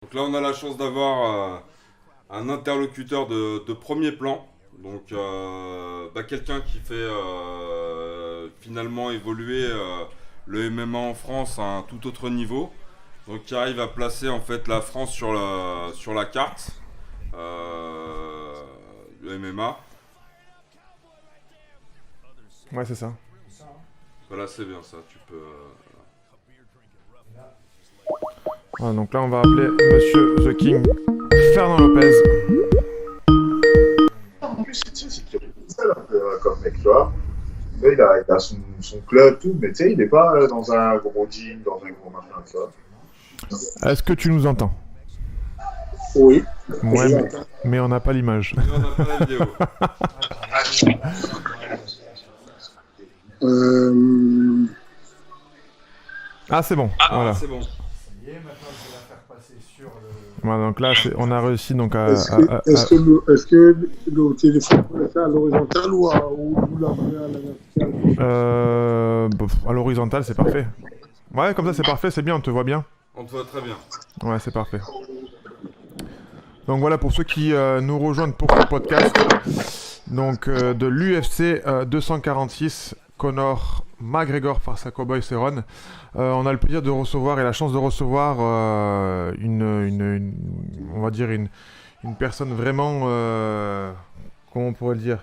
Donc là, on a la chance d'avoir un interlocuteur de premier plan. Donc, quelqu'un qui fait finalement évoluer le MMA en France à un tout autre niveau. Donc, qui arrive à placer en fait la France sur la carte du MMA. Ouais, c'est ça. Voilà, c'est bien ça. Tu peux. Voilà, donc là, on va appeler Monsieur The King, Fernand Lopez. En plus, c'est seul un peu comme mec, tu vois. Là, il a son club, tout, mais tu sais, il n'est pas dans un gros gym, dans un gros machin, tu vois. Est-ce que tu nous entends? Oui. Ouais, mais on n'a pas l'image. Et on n'a pas la vidéo. Ah, c'est bon. Voilà. C'est bon. Voilà, donc là, on a réussi donc à. Est-ce que le téléphone peut le faire à l'horizontale ou à la verticale À l'horizontale, c'est parfait. Ouais, comme ça, c'est parfait, c'est bien, on te voit bien. On te voit très bien. Ouais, c'est parfait. Donc voilà, pour ceux qui nous rejoignent pour ce podcast, donc de l'UFC 246, Conor McGregor face à Cowboy Cerrone, on a le plaisir de recevoir et la chance de recevoir on va dire une personne vraiment, comment on pourrait le dire,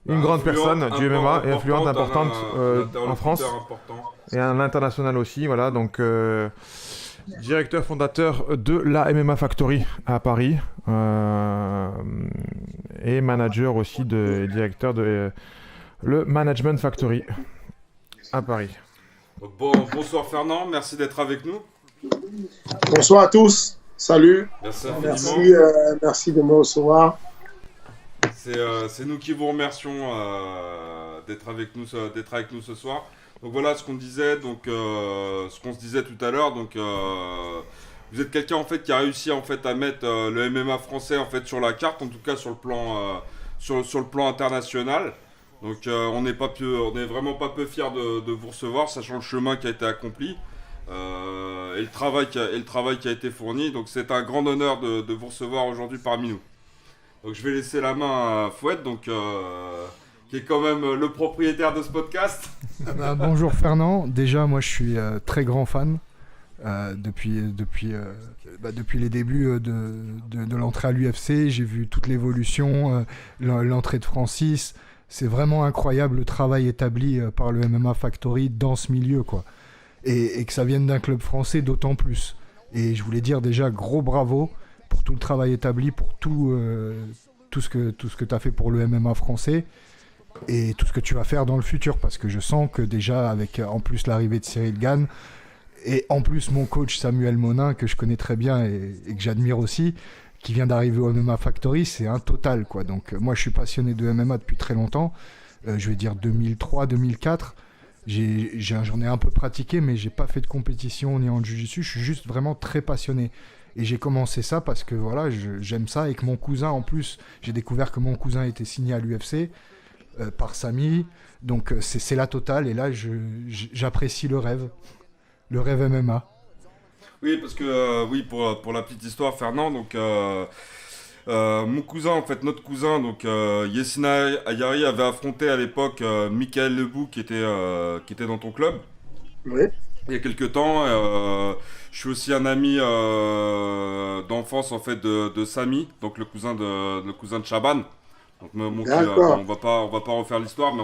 une grande personne du MMA et influente, importante en France et à l'international aussi, voilà, donc directeur fondateur de la MMA Factory à Paris et manager aussi directeur de le Management Factory à Paris. Bonsoir Fernand, merci d'être avec nous. Bonsoir à tous, salut. Merci Merci de me recevoir. C'est nous qui vous remercions d'être avec nous ce soir. Donc voilà ce qu'on disait, ce qu'on se disait tout à l'heure. Donc vous êtes quelqu'un en fait qui a réussi en fait à mettre le MMA français en fait sur la carte, en tout cas sur le plan sur le plan international. Donc on n'est vraiment pas peu fiers de vous recevoir, sachant le chemin qui a été accompli et le travail qui a été fourni. Donc c'est un grand honneur de vous recevoir aujourd'hui parmi nous. Donc je vais laisser la main à Fouette, qui est quand même le propriétaire de ce podcast. Bonjour Fernand, déjà moi je suis très grand fan depuis les débuts de l'entrée à l'UFC. J'ai vu toute l'évolution, l'entrée de Francis. C'est vraiment incroyable le travail établi par le MMA Factory dans ce milieu, quoi. Et que ça vienne d'un club français d'autant plus. Et je voulais dire déjà gros bravo pour tout le travail établi, pour tout ce que tu as fait pour le MMA français et tout ce que tu vas faire dans le futur, parce que je sens que déjà avec en plus l'arrivée de Cyril Gane et en plus mon coach Samuel Monin que je connais très bien et que j'admire aussi, qui vient d'arriver au MMA Factory, c'est un total, quoi. Donc moi je suis passionné de MMA depuis très longtemps, je vais dire 2003-2004. J'en ai un peu pratiqué, mais j'ai pas fait de compétition ni en jiu-jitsu. Je suis juste vraiment très passionné. Et j'ai commencé ça parce que voilà, j'aime ça. Et que mon cousin, en plus, j'ai découvert que mon cousin était signé à l'UFC par Samy. Donc c'est la totale. Et là, j'apprécie le rêve MMA. Oui, parce que pour la petite histoire, Fernand, mon cousin, en fait, notre cousin, Yessina Ayari avait affronté à l'époque Michael Lebou qui était dans ton club. Oui. Il y a quelques temps, je suis aussi un ami d'enfance en fait de Samy, donc le cousin de Chaban. Donc on va pas refaire l'histoire, mais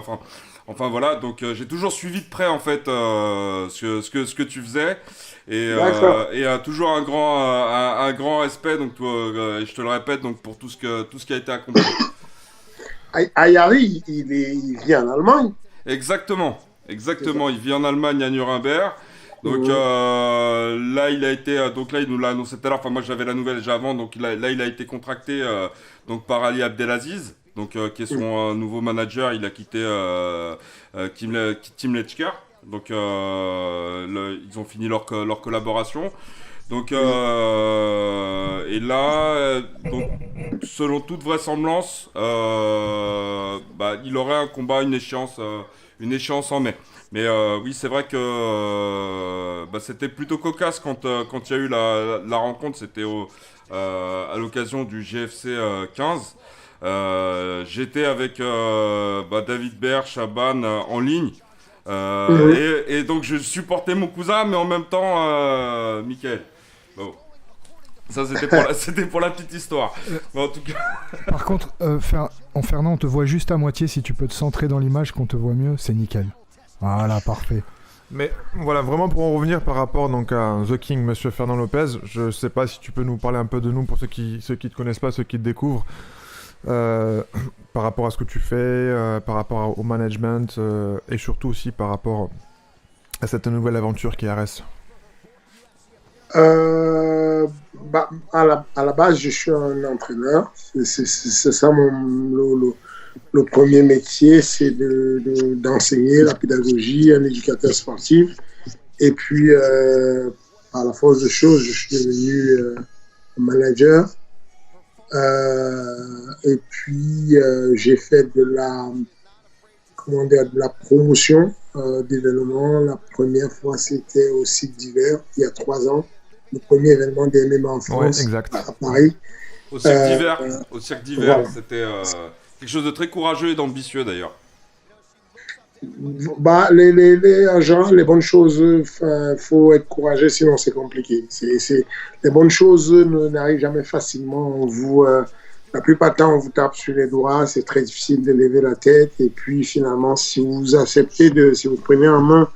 enfin voilà. Donc j'ai toujours suivi de près en fait ce que tu faisais et toujours un grand respect. Donc et je te le répète donc pour tout ce qui a été accompli. Ayari, il vit en Allemagne. Exactement. Il vit en Allemagne à Nuremberg. Donc là il a été il nous l'a annoncé tout à l'heure. Enfin moi j'avais la nouvelle déjà avant. Donc là il a été contracté donc par Ali Abdelaziz, qui est son nouveau manager. Il a quitté Team Lechker. Donc ils ont fini leur collaboration. Donc et là selon toute vraisemblance, il aurait un combat, une échéance en mai. Mais oui, c'est vrai que c'était plutôt cocasse quand il y a eu la rencontre. C'était à l'occasion du GFC 15. J'étais avec David Baer, Chaban en ligne. Et donc je supportais mon cousin, mais en même temps Mickaël. Bon. Ça c'était pour la petite histoire. Mais en tout cas... Par contre, Fernand, on te voit juste à moitié. Si tu peux te centrer dans l'image, qu'on te voit mieux, c'est nickel. Voilà, parfait. Mais voilà, vraiment pour en revenir par rapport donc à The King, Monsieur Fernand Lopez, je sais pas si tu peux nous parler un peu de nous pour ceux qui te connaissent pas, ceux qui te découvrent, par rapport à ce que tu fais, par rapport au management et surtout aussi par rapport à cette nouvelle aventure qui est RS. À la base, je suis un entraîneur. C'est ça le premier métier, c'est d'enseigner la pédagogie, un éducateur sportif. Et puis, par la force des choses, je suis devenu manager. Et puis, j'ai fait de la promotion d'événements. La première fois, c'était au Cirque d'hiver, il y a 3 ans. Le premier événement des MMA en France, à Paris. Au Cirque d'hiver, voilà. C'était quelque chose de très courageux et d'ambitieux d'ailleurs. Les bonnes choses, faut être courageux, sinon c'est compliqué. Les bonnes choses n'arrivent jamais facilement. La plupart du temps, on vous tape sur les doigts, c'est très difficile de lever la tête. Et puis finalement, si vous acceptez si vous prenez en main,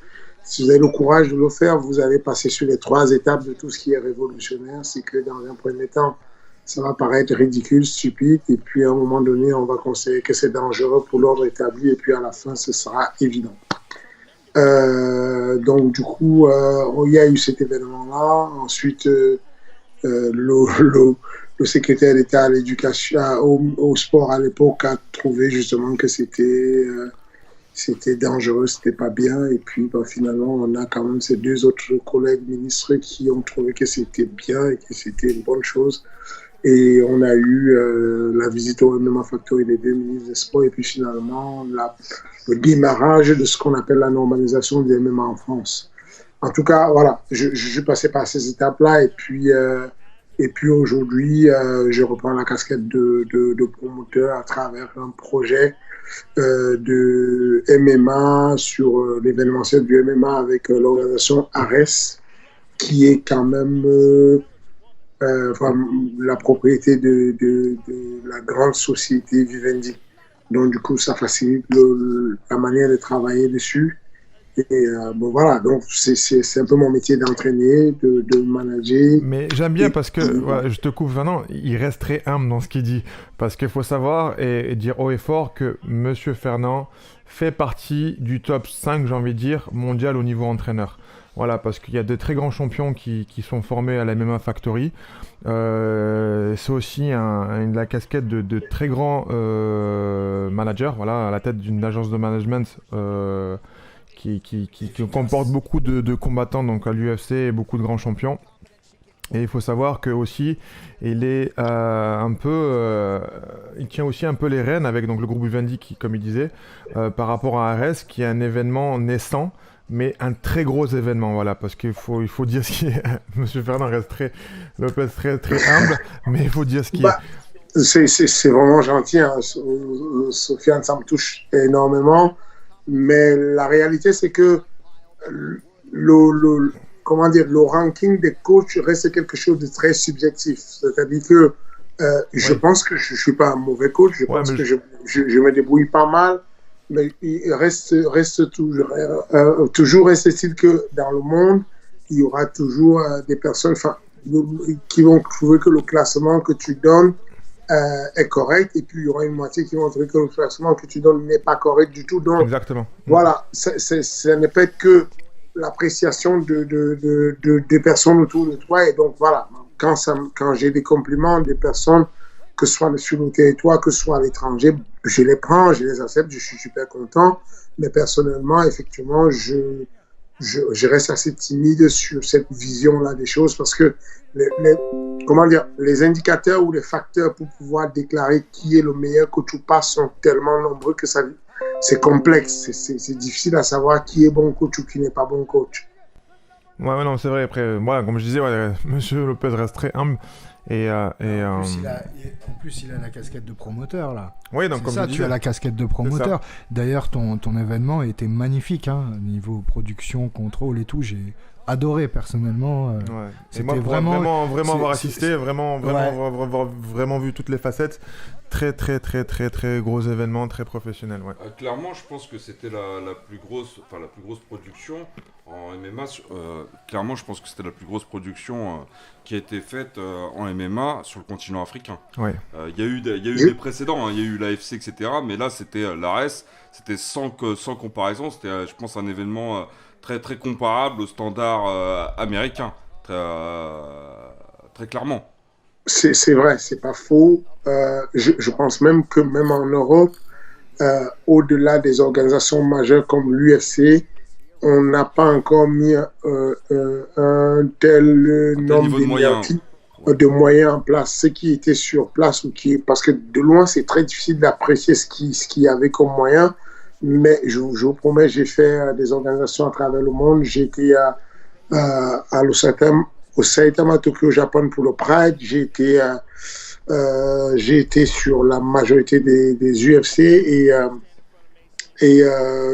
si vous avez le courage de le faire, vous allez passer sur les 3 étapes de tout ce qui est révolutionnaire. C'est que dans un premier temps, ça va paraître ridicule, stupide, et puis à un moment donné, on va considérer que c'est dangereux pour l'ordre établi, et puis à la fin, ce sera évident. Donc du coup, il y a eu cet événement-là. Ensuite, le secrétaire d'État à l'éducation, au sport à l'époque, a trouvé justement que c'était dangereux, c'était pas bien. Et puis finalement, on a quand même ces 2 autres collègues ministres qui ont trouvé que c'était bien et que c'était une bonne chose. Et on a eu la visite au MMA Factory des 2 ministres des Sports et puis finalement le démarrage de ce qu'on appelle la normalisation des MMA en France. En tout cas, voilà, je suis passé par ces étapes-là et puis aujourd'hui, je reprends la casquette de promoteur à travers un projet de MMA sur l'événementiel du MMA avec l'organisation ARES, qui est quand même la propriété de la grande société Vivendi. Donc du coup, ça facilite la manière de travailler dessus. Et voilà, donc c'est un peu mon métier d'entraîner, de manager. Mais j'aime bien parce que, voilà, je te coupe maintenant, il reste très humble dans ce qu'il dit. Parce qu'il faut savoir et dire haut et fort que Monsieur Fernand fait partie du top 5, j'ai envie de dire, mondial au niveau entraîneur. Voilà, parce qu'il y a de très grands champions qui sont formés à la MMA Factory. C'est aussi la casquette de très grands managers, voilà, à la tête d'une agence de management qui comporte beaucoup de combattants donc à l'UFC et beaucoup de grands champions. Et il faut savoir que aussi il est il tient aussi un peu les rênes avec donc le groupe Vivendi qui, comme il disait, par rapport à ARES, qui est un événement naissant, mais un très gros événement, voilà, parce qu'il faut dire ce qui est. Monsieur Fernand reste Lopez très très humble, mais il faut dire ce qui est. C'est vraiment gentil, hein. Sofiane, ça me touche énormément. Mais la réalité, c'est que le ranking des coachs reste quelque chose de très subjectif. C'est-à-dire que je pense que je ne suis pas un mauvais coach, je pense que je me débrouille pas mal, mais il reste toujours reste-t-il que dans le monde, il y aura toujours des personnes qui vont trouver que le classement que tu donnes est correct, et puis il y aura une moitié qui vont trouver que le classement que tu donnes n'est pas correct du tout. Donc, exactement. Voilà, ça ne peut être que l'appréciation de personnes autour de toi. Et donc voilà, quand j'ai des compliments des personnes, que ce soit sur le territoire, que ce soit à l'étranger, je les prends, je les accepte, je suis super content. Mais personnellement, effectivement, je reste assez timide sur cette vision-là des choses, parce que comment dire, les indicateurs ou les facteurs pour pouvoir déclarer qui est le meilleur coach ou pas sont tellement nombreux que c'est complexe. C'est difficile à savoir qui est bon coach ou qui n'est pas bon coach. Ouais, non, c'est vrai. Après, moi, comme je disais, Monsieur Lopez reste très humble. En plus, il a la casquette de promoteur, là. Oui, donc comme tu as la casquette de promoteur. D'ailleurs, ton événement était magnifique, hein, niveau production, contrôle et tout. J'ai adoré personnellement. C'était vraiment avoir assisté, vraiment vu toutes les facettes. Très gros événement, très professionnel. Ouais. Clairement, je pense que c'était la plus grosse production en MMA. Clairement, je pense que c'était la plus grosse production qui a été faite en MMA sur le continent africain. Ouais. Il y a eu des précédents, il y a eu l'AFC, etc. Mais là, c'était l'ARES, c'était sans comparaison. C'était, je pense, un événement très comparable au standard américain, très clairement. C'est vrai, c'est pas faux. Je pense même que même en Europe, au-delà des organisations majeures comme l'UFC, on n'a pas encore mis un tel nombre de moyens en place. Ceux qui étaient sur place, parce que de loin, c'est très difficile d'apprécier ce qu'il y avait comme moyens. Mais je vous promets, j'ai fait des organisations à travers le monde. J'ai été au Saitama Tokyo, Japon pour le Pride. J'ai été sur la majorité des UFC et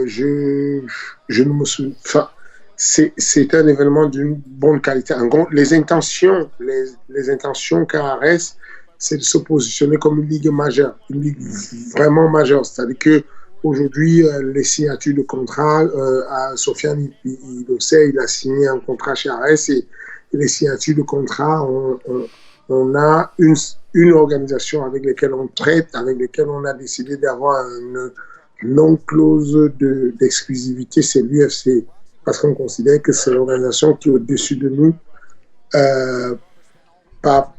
je ne me souviens. Enfin, c'est un événement d'une bonne qualité. Les intentions qu'a ARES, c'est de se positionner comme une ligue majeure, une ligue vraiment majeure. C'est-à-dire que aujourd'hui, les signatures de contrat, Sofiane, il le sait, il a signé un contrat chez ARES et les signatures de contrat, on a une organisation avec laquelle on traite, avec laquelle on a décidé d'avoir une non-clause d'exclusivité, c'est l'UFC. Parce qu'on considère que c'est l'organisation qui est au-dessus de nous, pas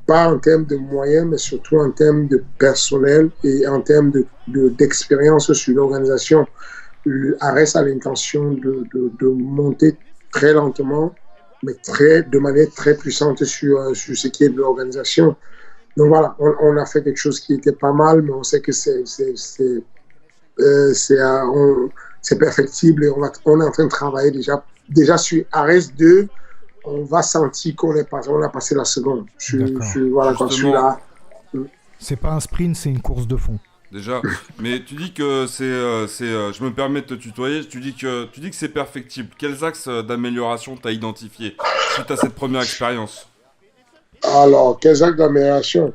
en termes de moyens, mais surtout en termes de personnel et en termes d'expérience sur l'organisation. ARES a l'intention de monter très lentement, mais de manière très puissante sur ce qui est de l'organisation. Donc voilà, on a fait quelque chose qui était pas mal, mais on sait que c'est perfectible et on est en train de travailler déjà sur ARES 2. On va sentir on a passé la seconde. Voilà, quand je suis là. C'est pas un sprint, c'est une course de fond. Déjà, mais tu dis que je me permets de te tutoyer, tu dis que c'est perfectible. Quels axes d'amélioration t'as identifié suite à cette première expérience? Alors, quels axes d'amélioration?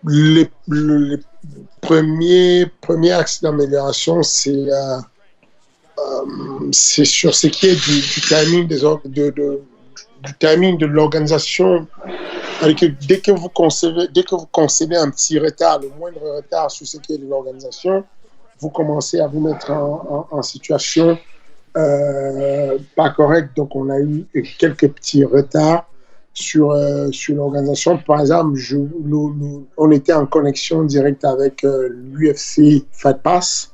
Les premiers axes d'amélioration, c'est sur ce qui est du timing du timing de l'organisation. Dès que vous concédez un petit retard, le moindre retard sur ce qui est de l'organisation, vous commencez à vous mettre en situation pas correcte. Donc, on a eu quelques petits retards sur l'organisation. Par exemple, on était en connexion directe avec l'UFC Fight Pass.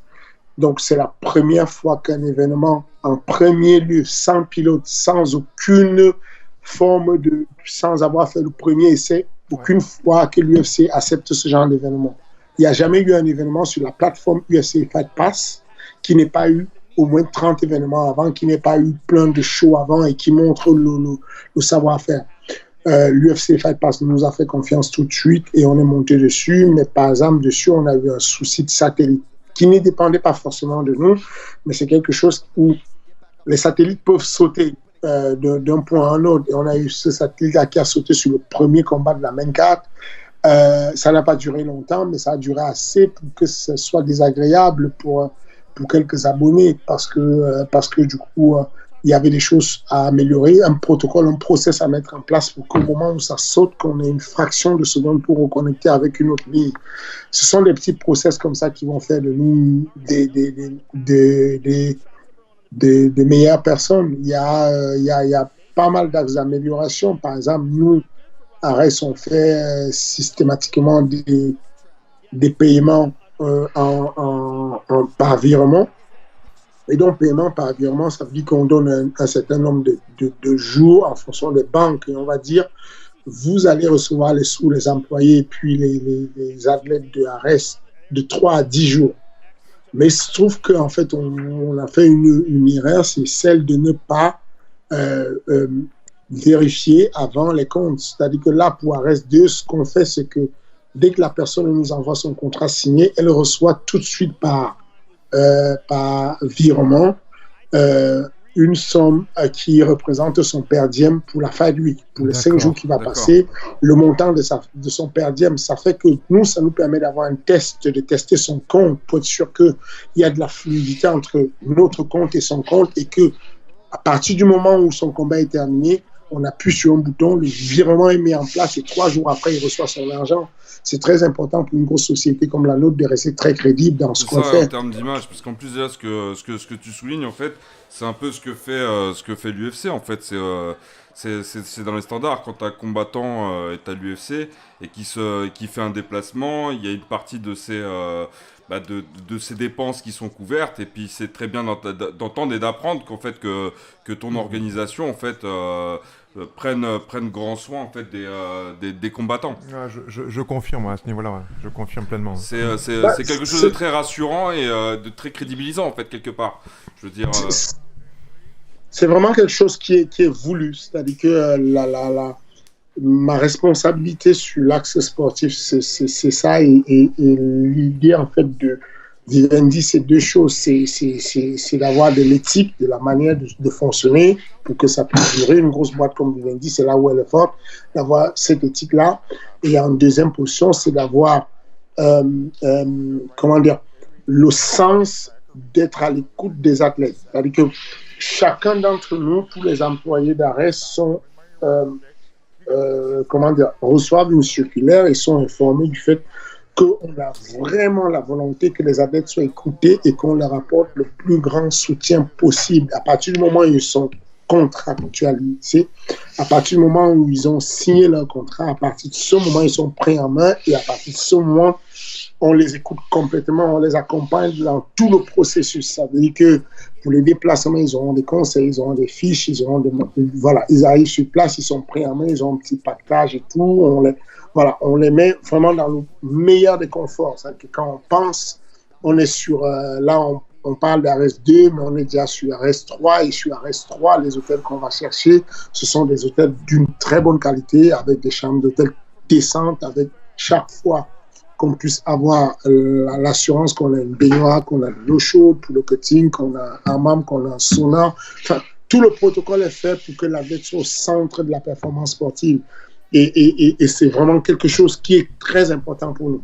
Donc, c'est la première fois qu'un événement en premier lieu, sans pilote, sans aucune forme sans avoir fait le premier essai, aucune fois que l'UFC accepte ce genre d'événement. Il n'y a jamais eu un événement sur la plateforme UFC Fight Pass qui n'ait pas eu au moins 30 événements avant, qui n'ait pas eu plein de shows avant et qui montre le savoir-faire. L'UFC Fight Pass nous a fait confiance tout de suite et on est monté dessus, mais par exemple, dessus, on a eu un souci de satellite qui ne dépendait pas forcément de nous, mais c'est quelque chose où les satellites peuvent sauter d'un point à un autre. Et on a eu ce satellite qui a sauté sur le premier combat de la main carte. Ça n'a pas duré longtemps, mais ça a duré assez pour que ce soit désagréable pour quelques abonnés, parce que du coup, il y avait des choses à améliorer, un protocole, un process à mettre en place pour qu'au moment où ça saute, qu'on ait une fraction de seconde pour reconnecter avec une autre ligne. Ce sont des petits process comme ça qui vont faire de nous des meilleures personnes. Il y a pas mal d'axes d'amélioration. Par exemple, nous, ARES, on fait systématiquement des paiements par virement. Et donc, paiement par virement, ça veut dire qu'on donne un certain nombre de jours en fonction des banques. Et on va dire, vous allez recevoir les sous, les employés, et puis les athlètes de ARES de 3 à 10 jours. Mais il se trouve qu'en fait, on a fait une erreur, c'est celle de ne pas vérifier avant les comptes. C'est-à-dire que là, pour ARES 2, ce qu'on fait, c'est que dès que la personne nous envoie son contrat signé, elle reçoit tout de suite par virement une somme qui représente son per diem pour la fin de week, pour les 5 jours qu'il va passer, le montant de son per diem. Ça fait que nous, ça nous permet d'avoir un test, de tester son compte pour être sûr qu'il y a de la fluidité entre notre compte et son compte et que à partir du moment où son combat est terminé, on appuie sur un bouton, le virement est mis en place et 3 jours après, il reçoit son argent. C'est très important pour une grosse société comme la nôtre de rester très crédible dans ce qu'on fait. En termes d'image, parce qu'en plus, déjà, ce que tu soulignes, en fait, c'est un peu ce que fait l'UFC, en fait. C'est dans les standards, quand tu as un combattant est à l'UFC et qui fait un déplacement, il y a une partie de ses dépenses qui sont couvertes, et puis c'est très bien d'entendre et d'apprendre qu'en fait que ton organisation en fait prenne grand soin en fait des combattants. Je confirme à ce niveau-là, ouais. Je confirme pleinement. C'est quelque chose de très rassurant et de très crédibilisant en fait quelque part. Je veux dire. C'est vraiment quelque chose qui est voulu, c'est-à-dire que ma responsabilité sur l'axe sportif, c'est ça, et l'idée en fait de Vivendi, c'est 2 choses, c'est d'avoir de l'éthique, de la manière de fonctionner pour que ça puisse durer. Une grosse boîte comme Vivendi, c'est là où elle est forte, d'avoir cette éthique-là. Et en deuxième position, c'est d'avoir le sens d'être à l'écoute des athlètes. C'est-à-dire que chacun d'entre nous, tous les employés d'ARES reçoivent une circulaire et sont informés du fait qu'on a vraiment la volonté que les athlètes soient écoutés et qu'on leur apporte le plus grand soutien possible. À partir du moment où ils sont contractualisés, à partir du moment où ils ont signé leur contrat, à partir de ce moment, ils sont pris en main et à partir de ce moment, on les écoute complètement, on les accompagne dans tout le processus. Ça veut dire que pour les déplacements, ils auront des conseils, ils auront des fiches, ils arrivent sur place, ils sont pris en main, ils ont un petit pactage et tout. On les met vraiment dans le meilleur des conforts. C'est-à-dire que quand on pense, on est sur, là on parle d'ARES 2, mais on est déjà sur ARES 3, et sur ARES 3, les hôtels qu'on va chercher, ce sont des hôtels d'une très bonne qualité, avec des chambres d'hôtel décentes, avec chaque fois qu'on puisse avoir l'assurance qu'on a une baignoire, qu'on a de l'eau chaude pour le cutting, qu'on a un hammam, qu'on a un sauna. Enfin, tout le protocole est fait pour que l'athlète soit au centre de la performance sportive. Et c'est vraiment quelque chose qui est très important pour nous.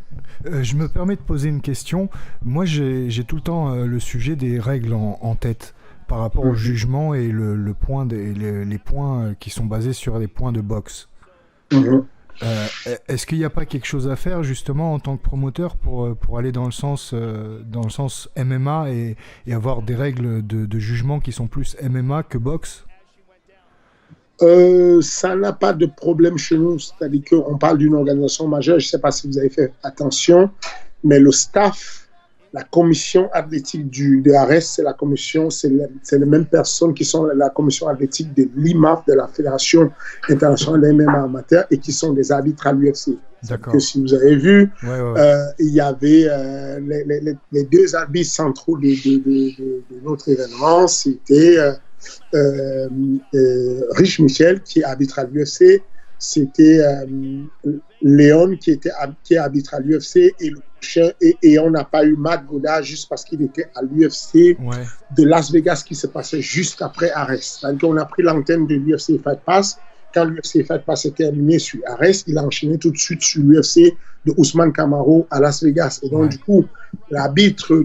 Je me permets de poser une question. Moi, j'ai tout le temps le sujet des règles en tête par rapport au jugement et les points qui sont basés sur les points de boxe. Est-ce qu'il n'y a pas quelque chose à faire justement en tant que promoteur pour aller dans le sens MMA et avoir des règles de jugement qui sont plus MMA que boxe? Ça n'a pas de problème chez nous, c'est-à-dire qu'on parle d'une organisation majeure. Je ne sais pas si vous avez fait attention, mais le staff, la commission athlétique de ARES, c'est les mêmes personnes qui sont la commission athlétique de l'IMAF, de la Fédération internationale de MMA amateur, et qui sont des arbitres à l'UFC. Que si vous avez vu, il y avait les 2 arbitres centraux de notre événement, c'était Rich Michel, qui est arbitre à l'UFC, c'était Léon, qui est arbitre à l'UFC, et on n'a pas eu Matt Godard juste parce qu'il était à l'UFC de Las Vegas, qui se passait juste après ARES. Donc on a pris l'antenne de l'UFC Fight Pass. Quand l'UFC Fight Pass était terminé sur ARES, il a enchaîné tout de suite sur l'UFC de Ousmane Camaro à Las Vegas. Et donc, du coup, l'arbitre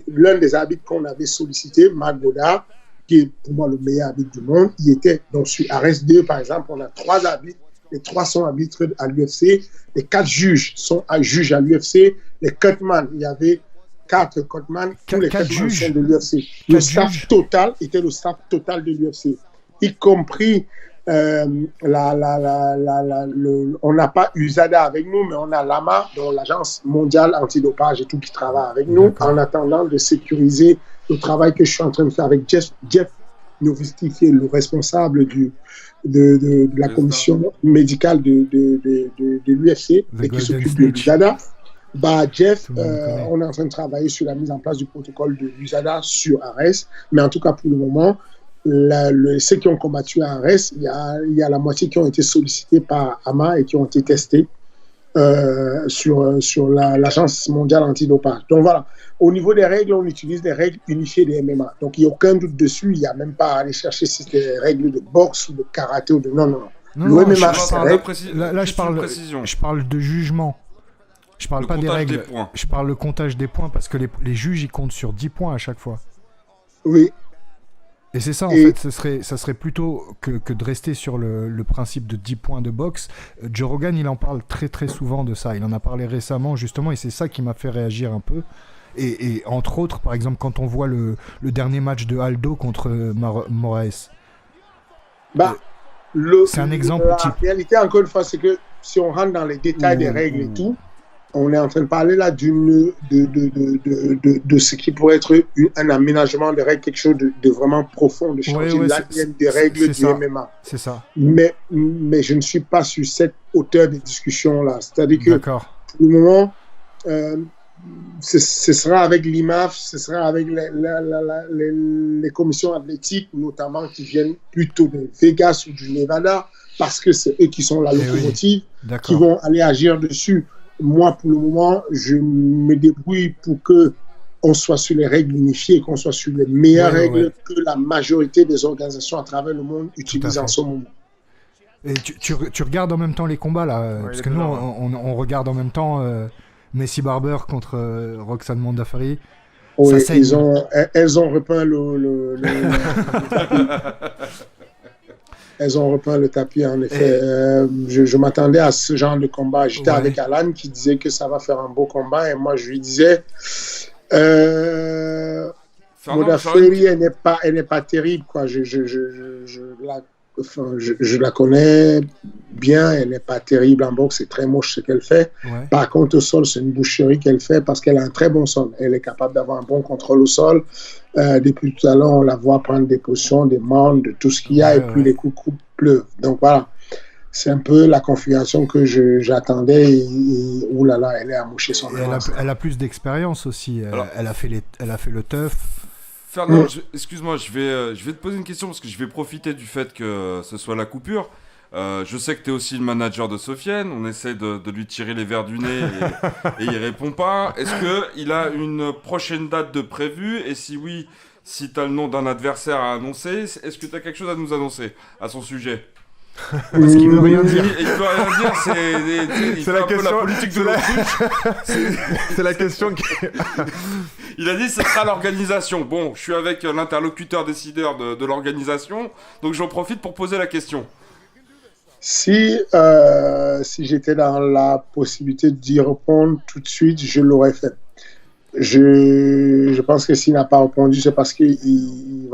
l'un des arbitres qu'on avait sollicité, Matt Godard, qui est pour moi le meilleur arbitre du monde, il était donc sur ARES 2, par exemple, on a 3 arbitres, les 3 sont arbitres à l'UFC, les 4 juges sont juges à l'UFC, les cutman, il y avait 4 cutman, tous les cutman sont de l'UFC. Le staff total était le staff total de l'UFC, y compris on n'a pas USADA avec nous, mais on a l'AMA, donc l'Agence mondiale antidopage et tout, qui travaille avec nous, en attendant de sécuriser le travail que je suis en train de faire avec Jeff Novisti, qui est le responsable de la commission médicale de l'UFC et qui s'occupe de l'USADA. Jeff, on est en train de travailler sur la mise en place du protocole de l'USADA sur Ares, mais en tout cas pour le moment, ceux qui ont combattu à Ares, il y a la moitié qui ont été sollicités par AMA et qui ont été testés sur l'Agence mondiale antidopage. Donc voilà, au niveau des règles, on utilise des règles unifiées des MMA. Donc il n'y a aucun doute dessus, il n'y a même pas à aller chercher si c'est des règles de boxe ou de karaté ou de... Non. Le MMA, là, je parle de jugement. Je parle pas des règles, je parle le comptage des points parce que les juges ils comptent sur 10 points à chaque fois. Oui. Et c'est ça en fait, ça serait plutôt que de rester sur le principe de 10 points de boxe. Joe Rogan il en parle très très souvent de ça, il en a parlé récemment justement et c'est ça qui m'a fait réagir un peu. Et entre autres, par exemple quand on voit le dernier match de Aldo contre Moraes. C'est un exemple type. La réalité encore une fois c'est que si on rentre dans les détails des règles et tout, on est en train de parler là de ce qui pourrait être un aménagement de règles, quelque chose de vraiment profond, de changer l'ADN des règles du MMA. C'est ça. Mais je ne suis pas sur cette hauteur de discussion là. C'est-à-dire que pour le moment, ce sera avec l'IMAF, ce sera avec les commissions athlétiques, notamment qui viennent plutôt de Vegas ou du Nevada, parce que c'est eux qui sont la locomotive, qui vont aller agir dessus. Moi, pour le moment, je me débrouille pour qu'on soit sur les règles unifiées, qu'on soit sur les meilleures règles que la majorité des organisations à travers le monde utilisent en ce moment. Et tu regardes en même temps les combats, là, parce que nous, on regarde en même temps Messi Barber contre Roxane Mondafari. Oui, elles ont repeint Elles ont repeint le tapis, en effet. Je m'attendais à ce genre de combat. J'étais avec Alan qui disait que ça va faire un beau combat. Et moi, je lui disais, Mondafari, elle n'est pas terrible, quoi. Je la connais bien. Elle n'est pas terrible en boxe. C'est très moche ce qu'elle fait. Par contre, au sol, c'est une boucherie qu'elle fait parce qu'elle a un très bon sol. Elle est capable d'avoir un bon contrôle au sol. Depuis tout à l'heure, on la voit prendre des positions, des mounts, de tout ce qu'il y a, et puis les coups pleuvent. Donc voilà, c'est un peu la configuration que j'attendais. Et oulala, elle est à moucher son avance. Elle a plus d'expérience aussi. Elle a fait le teuf. Fernand, excuse-moi, je vais te poser une question parce que je vais profiter du fait que ce soit la coupure. Je sais que tu es aussi le manager de Sofiane. On essaie de lui tirer les verres du nez et il répond pas. Est-ce qu'il a une prochaine date de prévue? Et si oui, si tu as le nom d'un adversaire à annoncer, est-ce que tu as quelque chose à nous annoncer à son sujet? Parce qu'il veut rien dire. Il veut rien dire, c'est la question, la politique de l'autruche. C'est la question qui... Il a dit ce sera l'organisation. Bon, je suis avec l'interlocuteur décideur de l'organisation, donc j'en profite pour poser la question. Si j'étais dans la possibilité d'y répondre tout de suite, je l'aurais fait. Je pense que s'il n'a pas répondu, c'est parce qu'il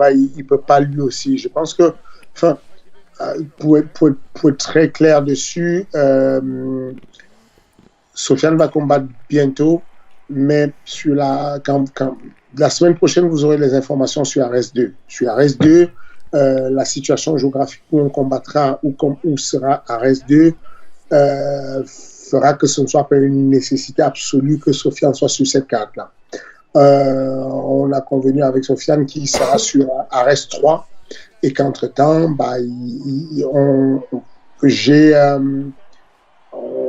peut pas lui aussi. Je pense que, enfin, pour être très clair dessus, Sofiane va combattre bientôt, mais quand la semaine prochaine, vous aurez les informations sur RS2. Sur RS2, la situation géographique où on combattra, où sera RS2, fera que ce ne soit pas une nécessité absolue que Sofiane soit sur cette carte-là. On a convenu avec Sofiane qu'il sera sur RS3 et qu'entre-temps,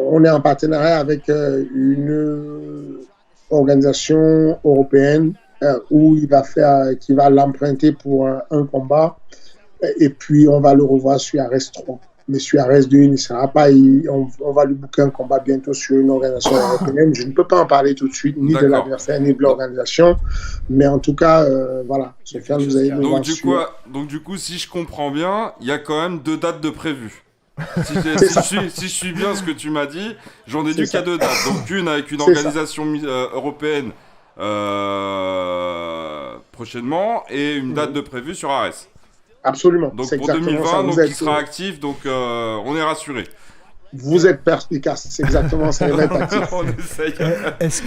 on est en partenariat avec une organisation européenne où qui va l'emprunter pour un combat et puis on va le revoir sur RS3. Mais sur RS2, il ne sera pas. On va lui booker un combat bientôt sur une organisation européenne. Je ne peux pas en parler tout de suite, ni de l'adversaire, ni de l'organisation. Mais en tout cas, voilà. Sofiane, vous avez donc du coup, si je comprends bien, il y a quand même 2 dates de prévues. Si je suis bien ce que tu m'as dit, j'en déduis qu'il y a 2 dates. Donc une avec une organisation européenne prochainement et une date de prévue sur ARES. Absolument. Donc pour 2020, donc il sera actif, donc on est rassuré. Vous êtes perspicace, c'est exactement ça. On essaye.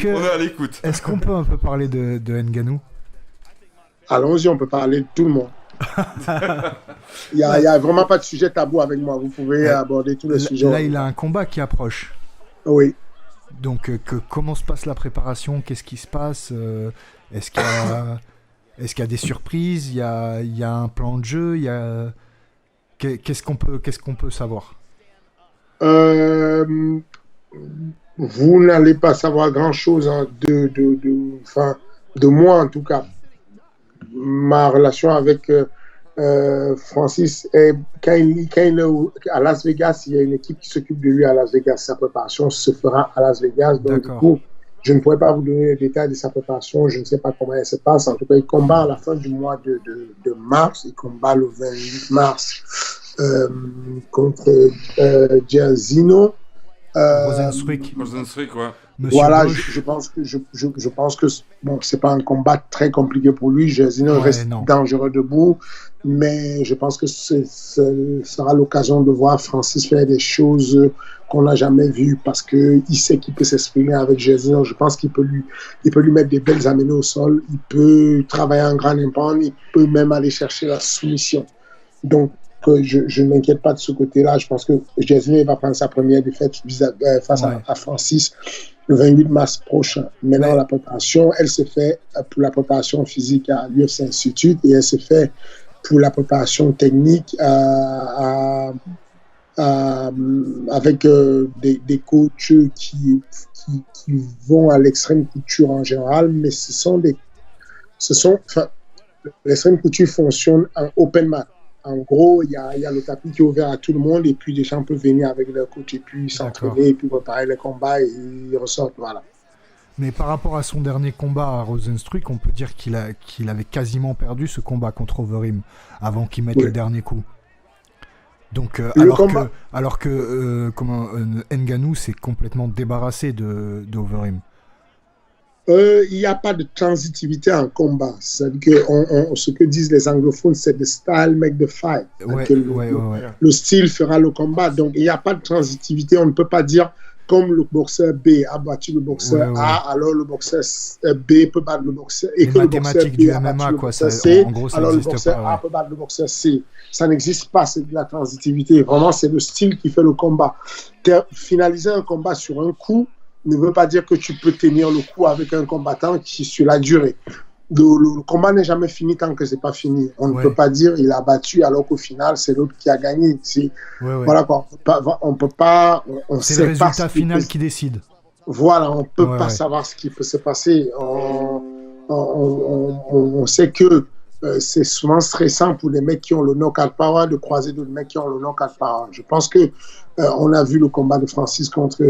On est à l'écoute. Est-ce qu'on peut un peu parler de Ngannou? allons-y, on peut parler de tout le monde. Il n'y a vraiment pas de sujet tabou avec moi. Vous pouvez aborder tous les sujets. Là, il a un combat qui approche. Oui. Donc, comment se passe la préparation? Qu'est-ce qui se passe? Est-ce qu'il y a des surprises? Il y a un plan de jeu? Qu'est-ce qu'on peut savoir? Vous n'allez pas savoir grand-chose hein, de moi, en tout cas. Ma relation avec Francis, quand il est à Las Vegas, il y a une équipe qui s'occupe de lui à Las Vegas. Sa préparation se fera à Las Vegas. Donc, du coup, je ne pourrais pas vous donner les détails de sa préparation. Je ne sais pas comment elle se passe. En tout cas, il combat à la fin du mois de mars. Il combat le 28 mars contre Jairzinho. Rozenstruik, ouais. Voilà, je pense que bon, c'est pas un combat très compliqué pour lui. Jairzinho reste dangereux debout, mais je pense que ce sera l'occasion de voir Francis faire des choses qu'on n'a jamais vues parce que il sait qu'il peut s'exprimer avec Jairzinho. Je pense qu'il peut lui mettre des belles amenées au sol. Il peut travailler en grand impact. Il peut même aller chercher la soumission. Donc je ne m'inquiète pas de ce côté-là. Je pense que Jairzinho va prendre sa première défaite face à Francis le 28 mars prochain. Maintenant, la préparation, elle se fait pour la préparation physique à l'UFC Institute et elle se fait pour la préparation technique avec des coachs qui vont à l'extrême couture en général, mais l'extrême couture fonctionne en open mat. En gros, il y a le tapis qui est ouvert à tout le monde et puis les gens peuvent venir avec leur coach et puis s'entraîner et puis préparer les combats et ils ressortent. Voilà. Mais par rapport à son dernier combat à Rozenstruik, on peut dire qu'il avait quasiment perdu ce combat contre Overeem avant qu'il mette le dernier coup. Donc, alors que Ngannou s'est complètement débarrassé d'Overeem. Il n'y a pas de transitivité en combat. C'est-à-dire que ce que disent les anglophones, c'est the style make the fight. Le style fera le combat. Donc, il n'y a pas de transitivité. On ne peut pas dire comme le boxeur B a battu le boxeur A, alors le boxeur B peut battre le boxeur et que le boxeur B a battu le boxeur C, alors le boxeur A peut battre le boxeur C. Ça n'existe pas, c'est de la transitivité. Vraiment, c'est le style qui fait le combat. Finaliser un combat sur un coup ne veut pas dire que tu peux tenir le coup avec un combattant qui sur la durée. Le combat n'est jamais fini tant que c'est pas fini. On ne peut pas dire il a battu alors qu'au final c'est l'autre qui a gagné. Voilà quoi. On peut pas. C'est le résultat final qui décide. Voilà, on peut pas savoir ce qui peut se passer. On sait que c'est souvent stressant pour les mecs qui ont le knockout power de croiser d'autres mecs qui ont le knockout power. Je pense que on a vu le combat de Francis contre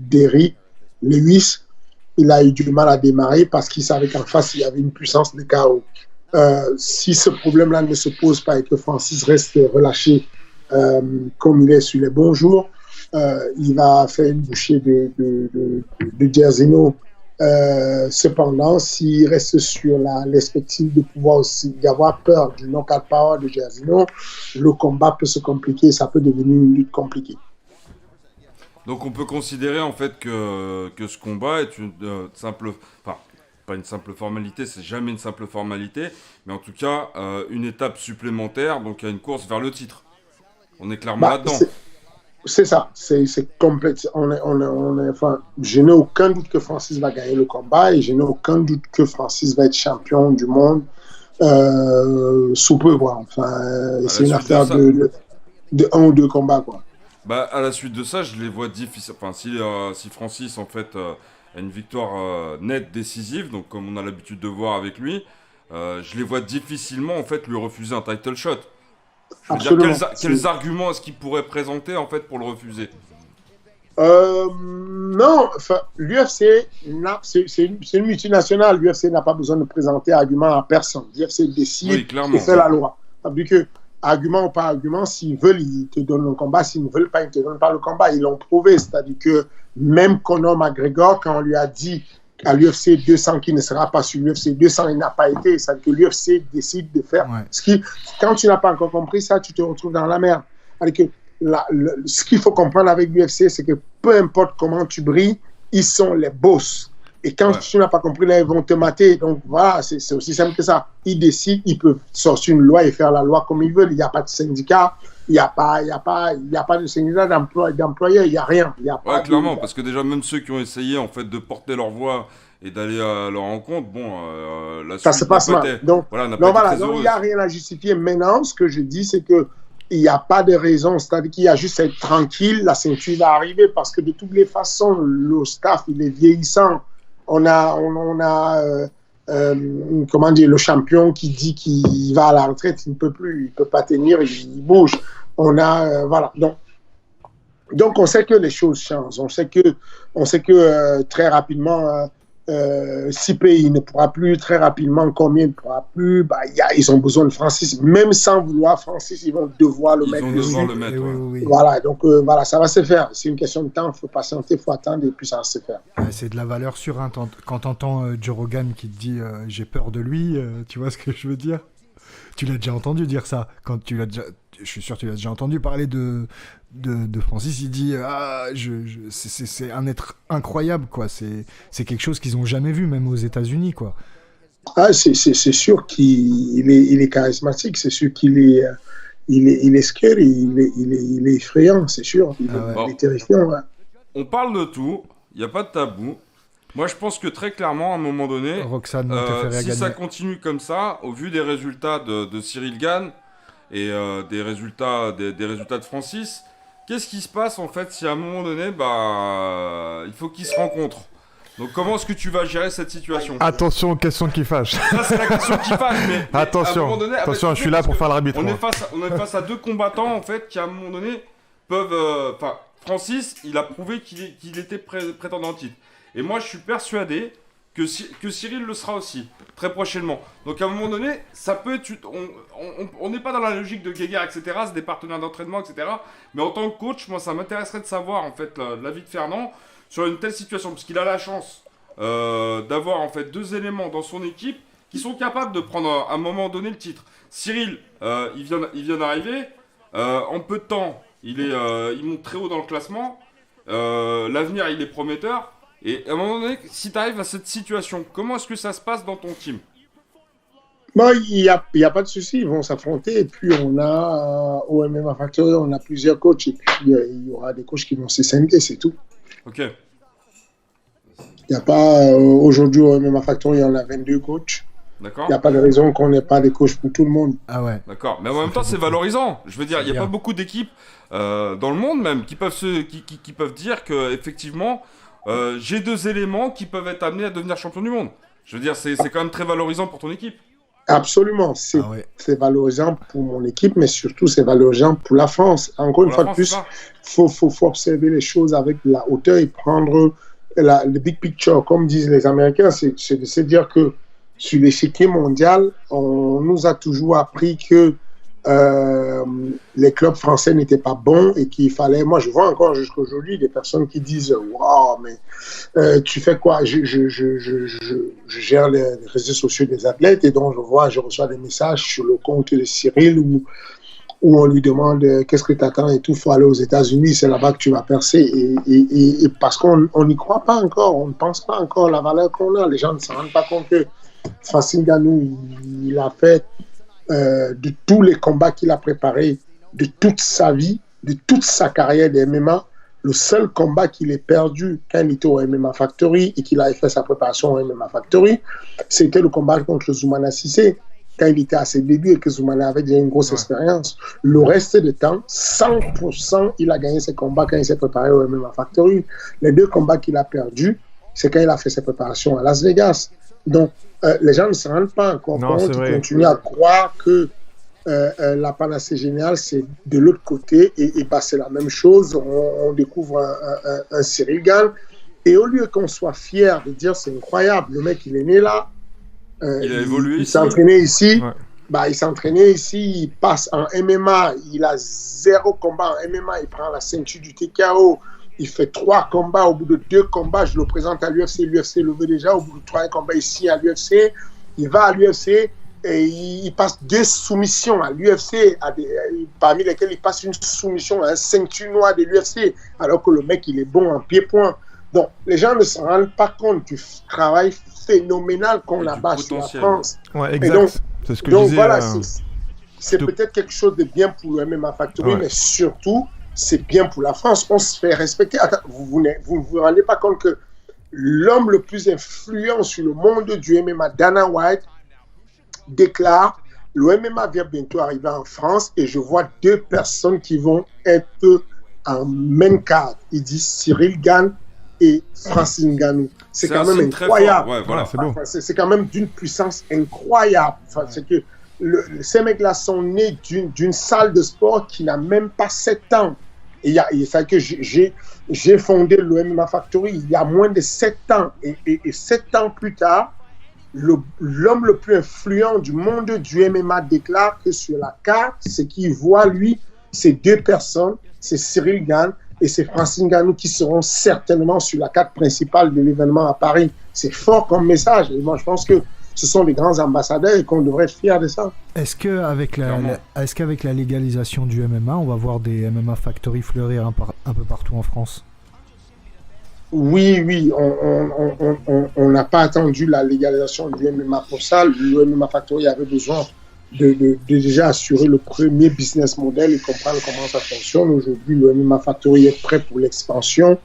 Derrick Lewis. Il a eu du mal à démarrer parce qu'il savait qu'en face, il y avait une puissance de KO. Si ce problème-là ne se pose pas et que Francis reste relâché comme il est sur les bons jours, il va faire une bouchée de Jairzinho. Cependant, s'il reste sur la perspective de pouvoir aussi d'avoir peur du knockout power de Jairzinho, le combat peut se compliquer, ça peut devenir une lutte compliquée. Donc on peut considérer en fait que ce combat est une simple, enfin pas une simple formalité, c'est jamais une simple formalité, mais en tout cas une étape supplémentaire, donc à une course vers le titre. On est clairement là-dedans. C'est ça, c'est complet. Enfin, je n'ai aucun doute que Francis va gagner le combat et je n'ai aucun doute que Francis va être champion du monde sous peu, quoi. Enfin, c'est une affaire de un ou deux combats, quoi. Bah, à la suite de ça, je les vois difficiles. Enfin, si Francis en fait a une victoire nette, décisive, donc comme on a l'habitude de voir avec lui, je les vois difficilement en fait lui refuser un title shot. Je veux dire, quels arguments est-ce qu'il pourrait présenter en fait pour le refuser? Non, enfin, l'UFC, c'est une multinationale. L'UFC n'a pas besoin de présenter argument à personne. L'UFC décide et fait la loi. Vu que, argument ou pas argument, s'ils veulent, ils te donnent le combat. S'ils ne veulent pas, ils ne te donnent pas le combat. Ils l'ont prouvé. C'est-à-dire que même Conor McGregor, quand on lui a dit à l'UFC 200 qu'il ne sera pas sur l'UFC 200, il n'a pas été. C'est-à-dire que l'UFC décide de faire ce qui... Quand tu n'as pas encore compris ça, tu te retrouves dans la merde. C'est-à-dire que ce qu'il faut comprendre avec l'UFC, c'est que peu importe comment tu brilles, ils sont les boss. Et quand tu n'as pas compris, là, ils vont te mater. Donc voilà, c'est aussi simple que ça. Ils décident, ils peuvent sortir une loi et faire la loi comme ils veulent. Il n'y a pas de syndicat, il n'y a pas de syndicat d'employeurs, il n'y a rien. Ouais, clairement, parce que déjà, même ceux qui ont essayé en fait, de porter leur voix et d'aller à leur rencontre, la ça se passe mal. Donc, voilà, donc il n'y a rien à justifier. Maintenant, ce que je dis, c'est que il n'y a pas de raison, c'est-à-dire qu'il y a juste à être tranquille, la ceinture va arriver, parce que de toutes les façons, le staff, il est vieillissant. On a comment dire, le champion qui dit qu'il va à la retraite, il ne peut plus, il ne peut pas tenir, il bouge. On a, voilà. Donc, on sait que les choses changent. On sait que très rapidement, 6 pays ne pourra plus, très rapidement, combien ne pourra plus, ils ont besoin de Francis. Même sans vouloir Francis, ils vont devoir le mettre. Ils vont devoir le mettre, oui. Voilà, donc voilà, ça va se faire. C'est une question de temps, il faut patienter, il faut attendre, et puis ça va se faire. C'est de la valeur sûre, hein. Quand t'entends Joe Rogan qui te dit j'ai peur de lui, tu vois ce que je veux dire? Tu l'as déjà entendu dire ça. Je suis sûr que tu l'as déjà entendu parler de Francis. Il dit c'est un être incroyable, quoi. C'est quelque chose qu'ils n'ont jamais vu, même aux États-Unis, quoi. C'est sûr qu'il est charismatique, c'est sûr qu'il est scary, il est effrayant, c'est sûr. Il est terrifiant. Ouais. On parle de tout, il n'y a pas de tabou. Moi, je pense que très clairement, à un moment donné, Roxane, si ça continue comme ça, au vu des résultats de Cyril Gane et des résultats de Francis, qu'est-ce qui se passe en fait si à un moment donné, il faut qu'ils se rencontrent? Donc comment est-ce que tu vas gérer cette situation? Attention aux questions qui fâchent. Ça, c'est la question qui fâche, mais attention, à un moment donné, je suis là pour faire l'arbitre. On est face à deux combattants en fait qui à un moment donné peuvent... Francis, il a prouvé qu'il était prétendant au titre. Et moi, je suis persuadé que Cyril le sera aussi, très prochainement. Donc, à un moment donné, ça peut être... On n'est pas dans la logique de guéguerre, etc. C'est des partenaires d'entraînement, etc. Mais en tant que coach, moi, ça m'intéresserait de savoir, en fait, l'avis de Fernand sur une telle situation. Parce qu'il a la chance d'avoir, en fait, 2 éléments dans son équipe qui sont capables de prendre, à un moment donné, le titre. Cyril, il vient d'arriver. En peu de temps, il monte très haut dans le classement. L'avenir, il est prometteur. Et à un moment donné, si tu arrives à cette situation, comment est-ce que ça se passe dans ton team? Il n'y a pas de souci, ils vont s'affronter. Et puis, on a au MMA Factory, on a plusieurs coachs. Et puis, il y aura des coachs qui vont se scinder, c'est tout. Ok. Il n'y a pas... aujourd'hui, au MMA Factory, on a 22 coachs. D'accord. Il n'y a pas de raison qu'on n'ait pas des coachs pour tout le monde. Ah ouais. D'accord. Mais en même temps, c'est valorisant. Je veux dire, il n'y a pas beaucoup d'équipes dans le monde même qui peuvent dire qu'effectivement... j'ai 2 éléments qui peuvent être amenés à devenir champion du monde. Je veux dire, c'est quand même très valorisant pour ton équipe. Absolument. C'est valorisant pour mon équipe, mais surtout, c'est valorisant pour la France. Encore une fois de plus, il faut observer les choses avec la hauteur et prendre le big picture. Comme disent les Américains, c'est de se dire que sur l'échiquier mondial, on nous a toujours appris que les clubs français n'étaient pas bons et qu'il fallait... Moi, je vois encore jusqu'à aujourd'hui des personnes qui disent « Waouh, mais tu fais quoi ?» Je gère les réseaux sociaux des athlètes et donc je reçois des messages sur le compte de Cyril où on lui demande « Qu'est-ce que tu attends ?» et tout. Il faut aller aux États-Unis, c'est là-bas que tu vas percer. Et parce qu'on n'y croit pas encore, on ne pense pas encore la valeur qu'on a. Les gens ne se rendent pas compte que Francis Ngannou, il a fait... de tous les combats qu'il a préparés, de toute sa vie, de toute sa carrière de MMA, le seul combat qu'il ait perdu quand il était au MMA Factory et qu'il avait fait sa préparation au MMA Factory, c'était le combat contre Zoumana Cissé, quand il était à ses débuts et que Zoumana avait déjà une grosse expérience. Le reste du temps, 100%, il a gagné ses combats quand il s'est préparé au MMA Factory. Les 2 combats qu'il a perdus, c'est quand il a fait ses préparations à Las Vegas. Donc, les gens ne se rendent pas encore compte, ils continuent à croire que la panacée géniale, c'est de l'autre côté, et c'est la même chose, on découvre un Cyril Gane, et au lieu qu'on soit fier de dire c'est incroyable, le mec il est né là, il a évolué il s'est entraîné ici, il s'est entraîné ici, il passe en MMA, il a 0 combat en MMA, il prend la ceinture du TKO, il fait 3 combats, au bout de 2 combats, je le présente à l'UFC, l'UFC le veut déjà, au bout de 3 combats ici à l'UFC, il va à l'UFC et il passe 2 soumissions à l'UFC, parmi lesquelles il passe une soumission à un ceinture noir de l'UFC, alors que le mec il est bon en pied-point. Donc, les gens ne se rendent pas compte du travail phénoménal qu'on a bas sur la France. Ouais, exact. Donc, c'est ce que je disais. Voilà, c'est peut-être quelque chose de bien pour le MMA Factory, mais surtout, c'est bien pour la France. On se fait respecter. Attends, vous ne vous rendez pas compte que l'homme le plus influent sur le monde du MMA, Dana White, déclare: le MMA vient bientôt arriver en France et je vois 2 personnes qui vont être en main card. Il dit Cyril Gane et Francis Ngannou. C'est quand même incroyable. Ouais, voilà, c'est beau. C'est quand même d'une puissance incroyable. Enfin, c'est que ces mecs-là sont nés d'une salle de sport qui n'a même pas 7 ans. Et c'est que j'ai fondé le MMA Factory il y a moins de 7 ans. Et 7 ans plus tard, l'homme le plus influent du monde du MMA déclare que sur la carte, ce qu'il voit, lui, c'est 2 personnes, c'est Cyril Gane et c'est Francis Ngannou qui seront certainement sur la carte principale de l'événement à Paris. C'est fort comme message. Et moi, je pense que ce sont les grands ambassadeurs et qu'on devrait être fiers de ça. Est-ce qu'avec la légalisation du MMA, on va voir des MMA Factory fleurir un peu partout en France? Oui, on n'a pas attendu la légalisation du MMA pour ça. Le MMA Factory avait besoin de déjà assurer le premier business model et comprendre comment ça fonctionne. Aujourd'hui, le MMA Factory est prêt pour l'expansion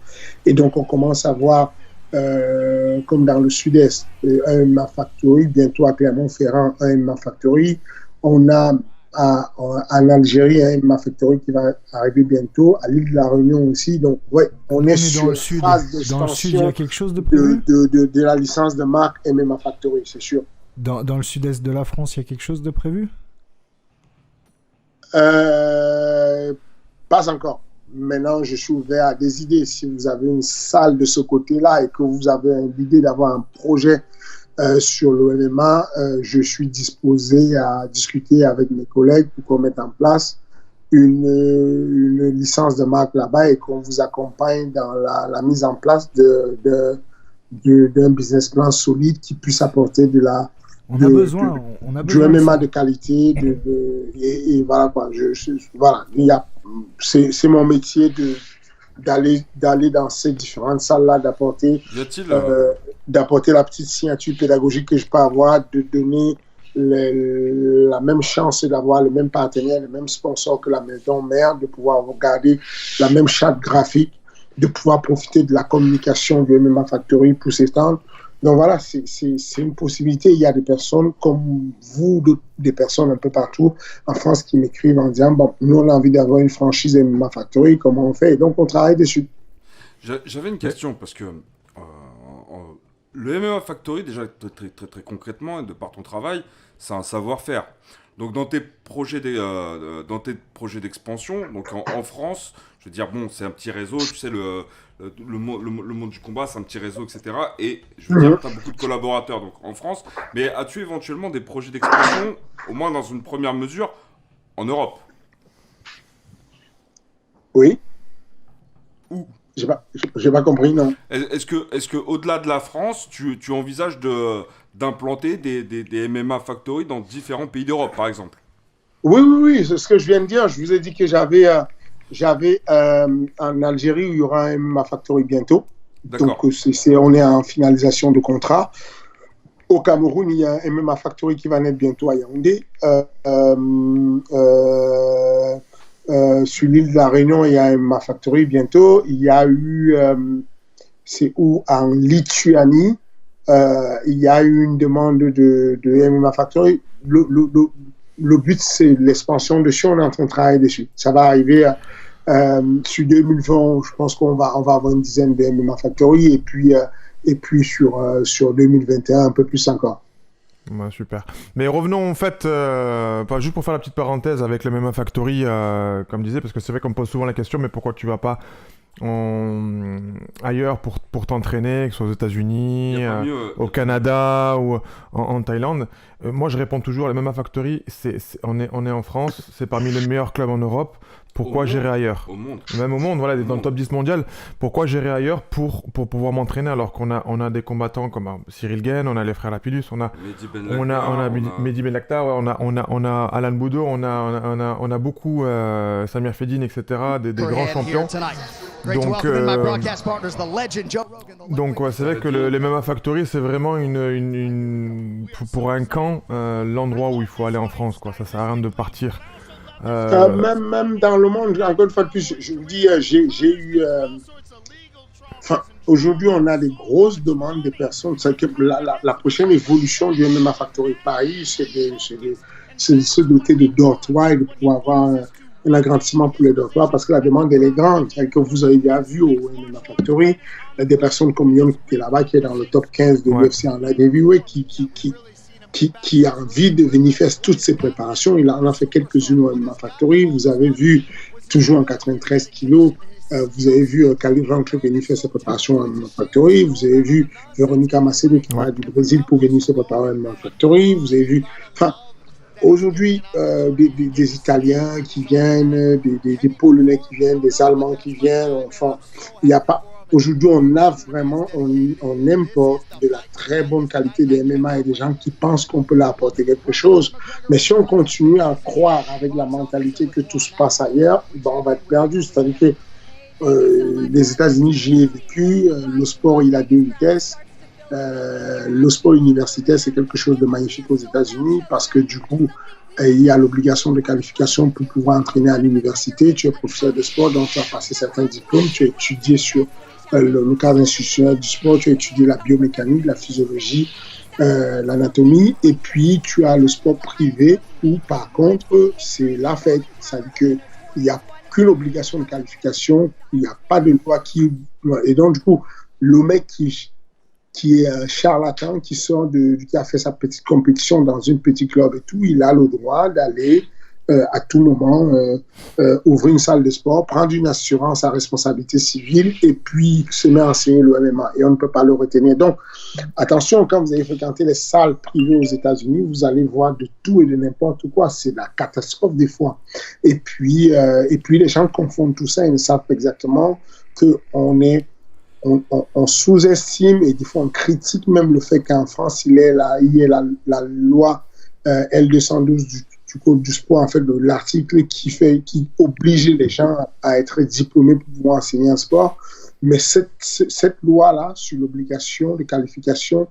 et donc on commence à voir, comme dans le sud-est, un MMA Factory, bientôt à Clermont-Ferrand, un MMA Factory. On a en Algérie un MMA Factory qui va arriver bientôt, à l'île de la Réunion aussi. Donc, ouais, on est sur le sud. Dans le sud, il y a quelque chose de prévu de la licence de marque MMA Factory, c'est sûr. Dans le sud-est de la France, il y a quelque chose de prévu? Pas encore. Maintenant, je suis ouvert à des idées. Si vous avez une salle de ce côté-là et que vous avez l'idée d'avoir un projet sur le MMA, je suis disposé à discuter avec mes collègues pour qu'on mette en place une licence de marque là-bas et qu'on vous accompagne dans la mise en place d'un business plan solide qui puisse apporter du MMA de qualité. Et voilà quoi. Voilà, c'est mon métier d'aller dans ces différentes salles-là, d'apporter la petite signature pédagogique que je peux avoir, de donner la même chance d'avoir le même partenaire, le même sponsor que la maison mère, de pouvoir regarder la même charte graphique, de pouvoir profiter de la communication du MMA Factory pour s'étendre. Donc voilà, c'est une possibilité. Il y a des personnes comme vous, des personnes un peu partout en France qui m'écrivent en disant: bon, nous on a envie d'avoir une franchise MMA Factory, comment on fait? Et donc on travaille dessus. J'avais une question parce que le MMA Factory, déjà très, très, très concrètement, et de par ton travail, c'est un savoir-faire. Donc dans tes projets d'expansion, donc en France, je veux dire, bon, c'est un petit réseau, tu sais, le monde du combat, c'est un petit réseau, etc. Et je veux dire, tu as beaucoup de collaborateurs donc, en France, mais as-tu éventuellement des projets d'expansion, au moins dans une première mesure, en Europe? Oui. Où? J'ai pas compris, non. Est-ce que au-delà de la France, tu envisages d'implanter des MMA Factory dans différents pays d'Europe, par exemple? Oui, c'est ce que je viens de dire. Je vous ai dit que j'avais en Algérie où il y aura un MMA Factory bientôt. D'accord. Donc on est en finalisation de contrat. Au Cameroun, il y a un MMA Factory qui va naître bientôt à Yaoundé. Sur l'île de la Réunion, il y a un MMA Factory bientôt. Il y a eu, en Lituanie, il y a eu une demande de MMA Factory. Le but, c'est l'expansion dessus. On est en train de travailler dessus. Ça va arriver sur 2020. Je pense qu'on va avoir une dizaine de MMA Factory. Et puis sur 2021, un peu plus encore. Ouais, super. Mais revenons en fait, juste pour faire la petite parenthèse avec le MMA Factory, comme je disais, parce que c'est vrai qu'on me pose souvent la question, mais pourquoi tu vas pas ailleurs pour t'entraîner, que ce soit aux États-Unis, au Canada ou en Thaïlande? Moi, je réponds toujours, le MMA Factory, on est en France, c'est parmi les meilleurs clubs en Europe. Pourquoi gérer ailleurs? Même au monde, voilà, dans le top 10 mondial. Pourquoi gérer ailleurs pour pouvoir m'entraîner alors qu'on a des combattants comme Cyril Gane, on a les frères Lapidus, on a Mehdi Ben Laktar, on a Alan Boudot, on a beaucoup Samir Fedine, etc. Des grands champions. Donc ouais, c'est vrai que les MMA Factory, c'est vraiment pour un camp, l'endroit où il faut aller en France, quoi. Ça sert à rien de partir. Même dans le monde, encore une fois de plus, je vous dis, j'ai eu... aujourd'hui, on a des grosses demandes des personnes. C'est que la prochaine évolution du MMA Factory Paris, c'est de se doter de dortoirs et de pouvoir avoir un agrandissement pour les dortoirs parce que la demande, elle est grande. Que vous avez bien vu au MMA Factory, des personnes comme Yon qui est là-bas, qui est dans le top 15 de l'UFC en light heavyweight, qui a envie de venir faire toutes ces préparations. Il en a fait quelques-unes au MMA Factory. Vous avez vu, toujours en 93 kilos, vous avez vu Khalil Rancho venir faire ses préparations au MMA Factory. Vous avez vu Véronica Macedo qui va du Brésil pour venir se préparer au MMA Factory. Vous avez vu... Aujourd'hui, des Italiens qui viennent, des Polonais qui viennent, des Allemands qui viennent. Enfin, il n'y a pas... Aujourd'hui, on importe de la très bonne qualité de MMA et des gens qui pensent qu'on peut leur apporter quelque chose. Mais si on continue à croire avec la mentalité que tout se passe ailleurs, on va être perdu. C'est-à-dire que les États-Unis, j'y ai vécu. Le sport, il a deux vitesses. Le sport universitaire, c'est quelque chose de magnifique aux États-Unis parce que du coup, il y a l'obligation de qualification pour pouvoir entraîner à l'université. Tu es professeur de sport, donc tu as passé certains diplômes. Tu as étudié sur le cadre institutionnel du sport, tu as étudié la biomécanique, la physiologie, l'anatomie. Et puis, tu as le sport privé où, par contre, c'est la fête. C'est-à-dire qu'il n'y a qu'une obligation de qualification, il n'y a pas de loi qui... Et donc, du coup, le mec qui est charlatan, qui a fait sa petite compétition dans une petite club et tout, il a le droit d'aller à tout moment ouvrir une salle de sport, prendre une assurance à responsabilité civile et puis se mettre à enseigner le MMA et on ne peut pas le retenir. Donc, attention, quand vous allez fréquenter les salles privées aux États-Unis, vous allez voir de tout et de n'importe quoi. C'est la catastrophe des fois. Et puis les gens confondent tout ça et ne savent pas exactement qu'on est on sous-estime et des fois on critique même le fait qu'en France il y ait la loi L212 du code du sport, en fait, de l'article qui oblige les gens à être diplômés pour pouvoir enseigner un sport. Mais cette loi-là sur l'obligation de qualification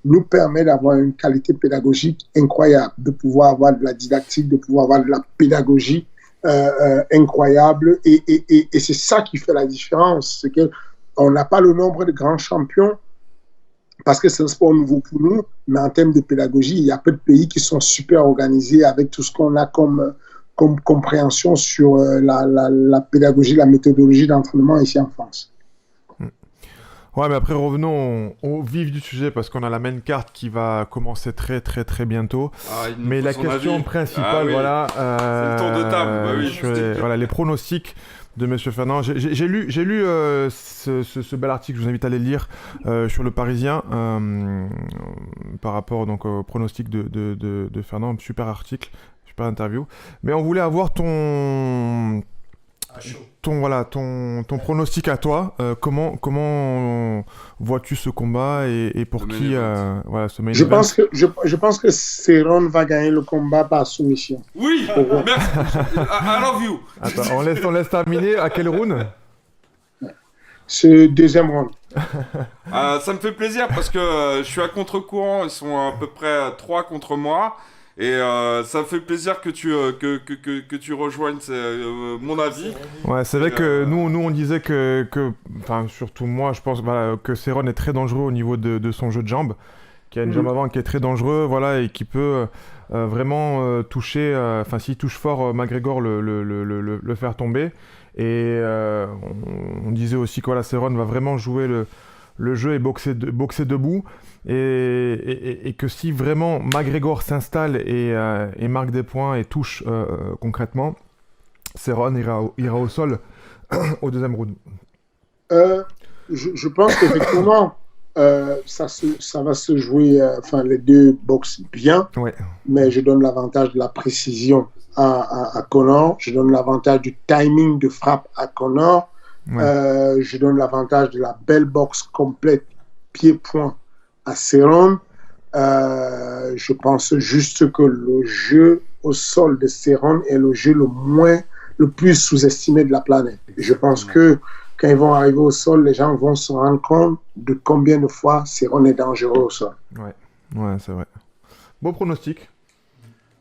nous permet d'avoir une qualité pédagogique incroyable, de pouvoir avoir de la didactique, de pouvoir avoir de la pédagogie incroyable et c'est ça qui fait la différence. C'est que on n'a pas le nombre de grands champions parce que c'est un sport nouveau pour nous, mais en termes de pédagogie, il y a peu de pays qui sont super organisés avec tout ce qu'on a comme compréhension sur la pédagogie, la méthodologie d'entraînement ici en France. Ouais, mais après revenons au vif du sujet parce qu'on a la main carte qui va commencer très très très bientôt. Mais la question principale, c'est le tour de table. Voilà, les pronostics de Monsieur Fernand. J'ai lu ce bel article, je vous invite à aller lire sur Le Parisien par rapport donc au pronostic de Fernand. Super article, super interview. Mais on voulait avoir ton pronostic à toi. Comment vois-tu ce combat et pour qui ce main event? Je pense que Cerrone va gagner le combat par soumission. Oui, merci. I love you. Attends, on laisse terminer. À quel round? Ce deuxième round. Ça me fait plaisir parce que je suis à contre-courant. Ils sont à peu près 3 contre moi. Et ça me fait plaisir que tu rejoignes mon avis. Ouais, c'est vrai que nous on disait que surtout moi, je pense que Cerrone est très dangereux au niveau de son jeu de jambes, qui a une jambe avant qui est très dangereux, et qui peut vraiment toucher. S'il touche fort, McGregor le faire tomber. Et on disait aussi que Cerrone va vraiment jouer le jeu et boxer debout. Et que si vraiment McGregor s'installe et marque des points et touche concrètement, Cerrone ira au sol au deuxième round. Je pense qu'effectivement, ça va se jouer. Les deux boxent bien, mais je donne l'avantage de la précision à Conor. Je donne l'avantage du timing de frappe à Conor. Je donne l'avantage de la belle boxe complète, pied-point à Cerrone. Je pense juste que le jeu au sol de Cerrone est le jeu le plus sous-estimé de la planète. Je pense que quand ils vont arriver au sol, les gens vont se rendre compte de combien de fois Cerrone est dangereux au sol. Ouais, c'est vrai. Beau pronostic.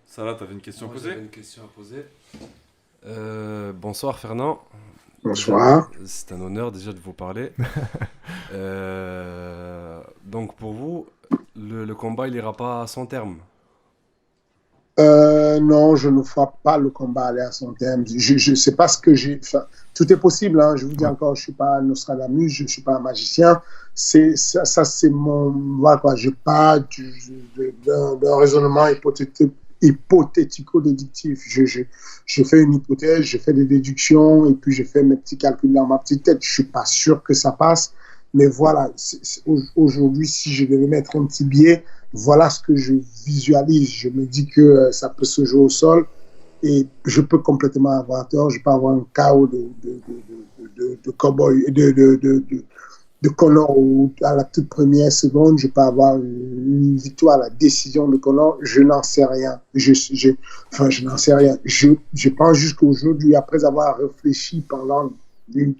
Salah, tu avais une question à poser ? J'avais une question à poser. Bonsoir Fernand. Bonsoir. C'est un honneur déjà de vous parler. Donc pour vous, le combat il ira pas à son terme? Non, je ne vois pas le combat aller à son terme. Je sais pas ce que j'ai. Enfin, tout est possible. Hein. Je vous dis encore, je suis pas un Nostradamus, je suis pas un magicien. C'est c'est mon. Voilà quoi. J'ai pas d'un raisonnement hypothético-déductif. Je fais une hypothèse, je fais des déductions et puis je fais mes petits calculs dans ma petite tête. Je suis pas sûr que ça passe, mais voilà. Aujourd'hui, si je devais mettre un petit biais, voilà ce que je visualise. Je me dis que ça peut se jouer au sol et je peux complètement avoir tort. Je peux avoir un chaos de cowboy, de Conor à la toute première seconde. Je peux avoir une victoire à la décision de Conor. Je n'en sais rien. Je n'en sais rien. Je pense jusqu'aujourd'hui, après avoir réfléchi pendant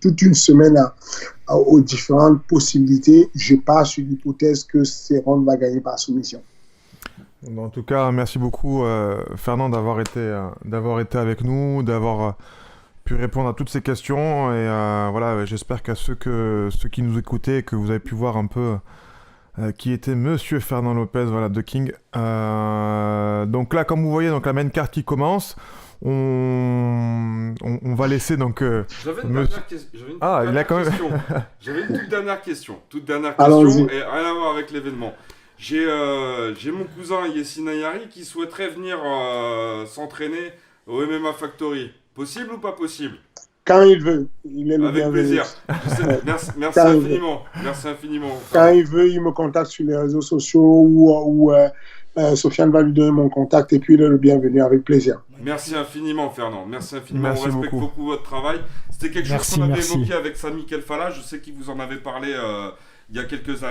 toute une semaine aux différentes possibilités, je pars sur l'hypothèse que Cerrone va gagner par soumission. En tout cas, merci beaucoup Fernand d'avoir été avec nous, d'avoir pu répondre à toutes ces questions et voilà, j'espère qu'à ceux qui nous écoutaient, que vous avez pu voir un peu qui était Monsieur Fernand Lopez, voilà, The King. Donc là, comme vous voyez, donc la main card qui commence. On va laisser donc. J'avais une dernière question. J'avais une toute dernière question. Allons-y. Et rien à voir avec l'événement. J'ai mon cousin Yessine Ayari qui souhaiterait venir s'entraîner au MMA Factory. Possible ou pas possible? Quand il veut, il est le avec bienvenu. Plaisir. Merci infiniment. Merci infiniment. Quand il veut, il me contacte sur les réseaux sociaux ou Sofiane va lui donner mon contact et puis il est le bienvenu avec plaisir. Merci infiniment Fernand, merci infiniment, merci on respecte beaucoup votre travail. C'était quelque chose qu'on avait évoqué avec Sami Kelfala, je sais qu'il vous en avait parlé il y a quelques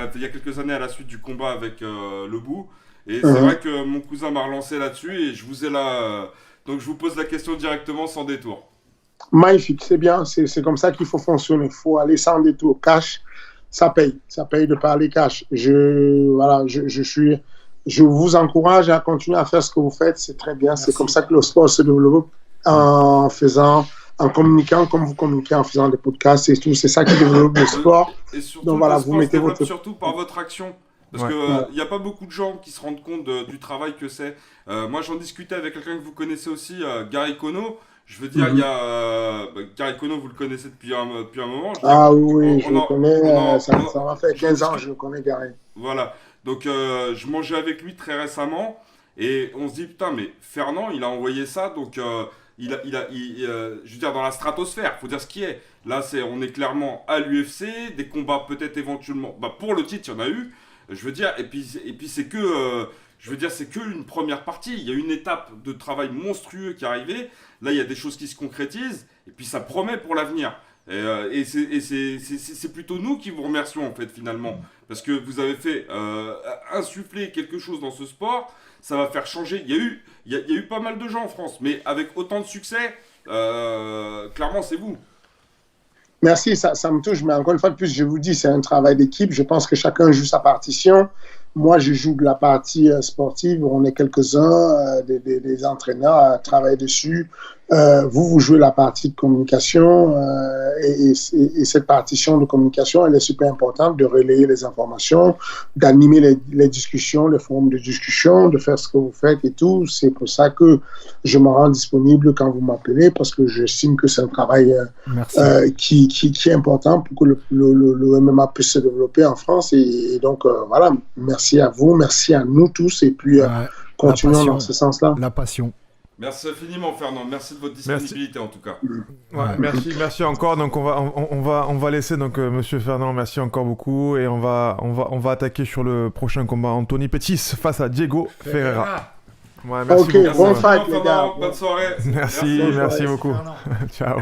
années à la suite du combat avec Le Bou. Et c'est vrai que mon cousin m'a relancé là-dessus et je vous ai là, donc je vous pose la question directement sans détour. Magnifique, c'est bien, c'est comme ça qu'il faut fonctionner, il faut aller sans détour, cash, ça paye de parler cash. Je vous encourage à continuer à faire ce que vous faites, c'est très bien. C'est comme ça que le sport se développe en communiquant comme vous communiquez, en faisant des podcasts et tout. C'est ça qui développe le sport. Et surtout, donc voilà, le sport vous mettez votre... surtout par votre action. Parce qu'il n'y a pas beaucoup de gens qui se rendent compte du travail que c'est. Moi, j'en discutais avec quelqu'un que vous connaissez aussi, Gary Kono. Je veux dire, il y a Gary Kono, vous le connaissez depuis un moment. Oui, je le connais. Ça m'a fait 15 ans, je le connais, Gary. Voilà. Donc, je mangeais avec lui très récemment et on se dit, putain, mais Fernand, il a envoyé ça, donc je veux dire, dans la stratosphère, il faut dire ce qui est. Là, on est clairement à l'UFC, des combats peut-être éventuellement, pour le titre, il y en a eu, je veux dire, et puis c'est que, c'est qu'une première partie. Il y a une étape de travail monstrueux qui est arrivée, là, il y a des choses qui se concrétisent, et puis ça promet pour l'avenir. Et c'est plutôt nous qui vous remercions en fait finalement parce que vous avez fait insuffler quelque chose dans ce sport, ça va faire changer. Il y a eu pas mal de gens en France, mais avec autant de succès, clairement c'est vous. Merci, ça me touche, mais encore une fois de plus, je vous dis, c'est un travail d'équipe. Je pense que chacun joue sa partition. Moi, je joue de la partie sportive. On est quelques-uns, des entraîneurs à travailler dessus. Vous jouez la partie de communication et cette partition de communication, elle est super importante de relayer les informations, d'animer les discussions, les forums de discussion, de faire ce que vous faites et tout. C'est pour ça que je me rends disponible quand vous m'appelez parce que j'estime que c'est un travail qui est important pour que le MMA puisse se développer en France. Et donc, voilà, merci à vous, merci à nous tous et puis continuons dans ce sens-là. La passion. Merci infiniment Fernand, merci de votre disponibilité en tout cas. Merci encore. Donc on va laisser donc Monsieur Fernand, merci encore beaucoup et on va attaquer sur le prochain combat Anthony Pettis face à Diego Ferreira. Merci beaucoup. Bon fight les gars. Bonne soirée. Merci beaucoup. Ciao.